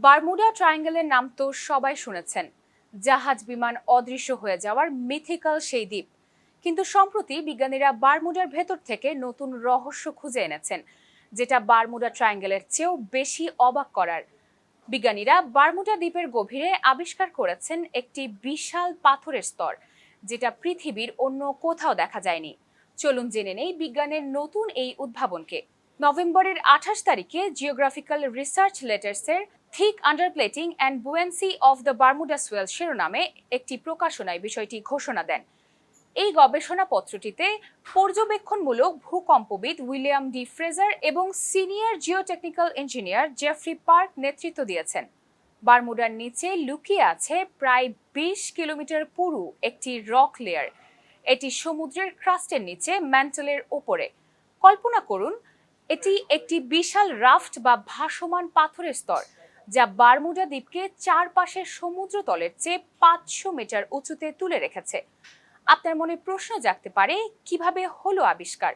Bermuda ট্রায়াঙ্গেলের নাম তো সবাই শুনেছেন, জাহাজ বিমান অদৃশ্য হয়ে যাওয়ার মিথিক্যাল সেই দ্বীপ। কিন্তু সম্প্রতি বিজ্ঞানীরা বারমুডার ভেতর থেকে নতুন রহস্য খুঁজে এনেছেন, যেটা বারমুডা ট্রায়াঙ্গেলের চেয়েও বেশি অবাক করার। বিজ্ঞানীরা বারমুডা দ্বীপের গভীরে আবিষ্কার করেছেন একটি বিশাল পাথরের স্তর, যেটা পৃথিবীর অন্য কোথাও দেখা যায়নি। চলুন জেনে নেই বিজ্ঞানের নতুন এই উদ্ভাবনকে। নভেম্বরের 28 তারিখে জিওগ্রাফিক্যাল রিসার্চ লেটার্সের thick underplating and buoyancy of the Bermuda swell শিরোনামে একটি প্রকাশনায় বিষয়টি ঘোষণা দেন। এই গবেষণাপত্রটিতে পর্যবেক্ষণমূলক ভূকম্পবিদ উইলিয়াম ডি ফ্রেজার এবং senior geotechnical engineer Jeffrey Park নেতৃত্ব দিয়েছেন। বারমুডার নিচে লুকিয়ে আছে প্রায় 20 কিলোমিটার পুরু একটি রক লেয়ার। এটি সমুদ্রের ক্রাস্টের নিচে ম্যান্টেলের ওপরে। কল্পনা করুন, এটি একটি বিশাল রাফট বা ভাসমান পাথরের স্তর, যা বারমুডা দ্বীপকে চারপাশের সমুদ্রতলের চেয়ে 500 মিটার উঁচুতে তুলে রেখেছে। আপনার মনে প্রশ্ন জাগতে পারে, কিভাবে হলো আবিষ্কার?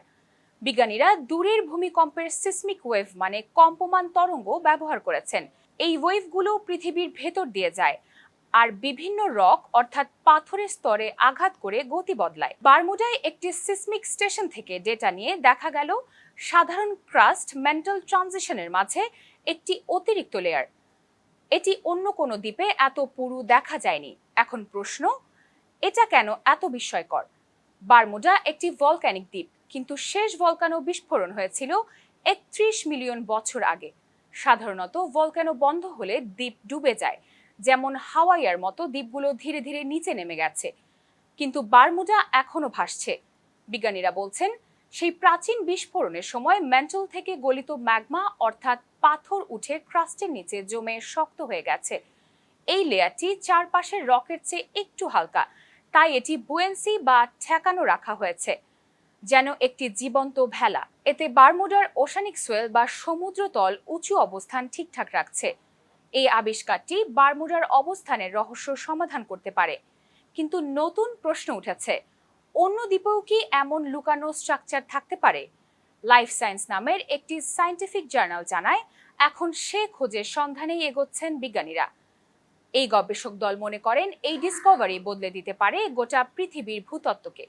বিজ্ঞানীরা দূরের ভূমিকম্পের সিসমিক ওয়েভ মানে কম্পমান তরঙ্গ ব্যবহার করেছেন। এই ওয়েভগুলো পৃথিবীর ভেতর দিয়ে যায় আর বিভিন্ন রক অর্থাৎ পাথরের স্তরে আঘাত করে গতি বদলায়। বারমুডায় একটি সিসমিক স্টেশন থেকে ডেটা নিয়ে দেখা গেল সাধারণ ক্রাস্ট মেন্টাল ট্রানজিশনের মাঝে একটি অতিরিক্ত লেয়ার। এটি অন্য কোনো দ্বীপে এত পুরু দেখা যায়নি। এখন প্রশ্ন, এটা কেন এত বিস্ময়কর? বারমুডা একটি ভলক্যানিক দ্বীপ, কিন্তু শেষ ভলকানো বিস্ফোরণ হয়েছিল 31 মিলিয়ন বছর আগে। সাধারণত ভলকানো বন্ধ হলে দ্বীপ ডুবে যায়, যেমন হাওয়াইয়ের মতো দ্বীপগুলো ধীরে ধীরে নিচে নেমে গেছে। কিন্তু বারমুডা এখনো ভাসছে। বিজ্ঞানীরা বলছেন, সেই প্রাচীন বিস্ফোরণের সময় ম্যান্টল থেকে গলিত ম্যাগমা অর্থাৎ পাথর উঠে ক্রাস্টের নিচে জমে শক্ত হয়ে গেছে। এই লেয়ারটি চারপাশের রকের চেয়ে একটু হালকা, তাই এটি বুয়েন্সি বা ঠেকানো রাখা হয়েছে, যেন একটি জীবন্ত ভেলা। এতে বারমুডার ওশানিক সোয়েল বা সমুদ্রতল উঁচু অবস্থান ঠিকঠাক রাখছে। এই আবিষ্কারটি বারমুডার অবস্থানের রহস্য সমাধান করতে পারে। কিন্তু নতুন প্রশ্ন উঠেছে, অন্য দ্বীপেও কি এমন লুকানো স্ট্রাকচার থাকতে পারে? লাইফ সায়েন্স নামের একটি সায়েন্টিফিক জার্নাল জানায়, এখন সে খোঁজের সন্ধানেই এগোচ্ছেন বিজ্ঞানীরা। এই গবেষক দল মনে করেন, এই ডিসকভারি বদলে দিতে পারে গোটা পৃথিবীর ভূতত্ত্বকে।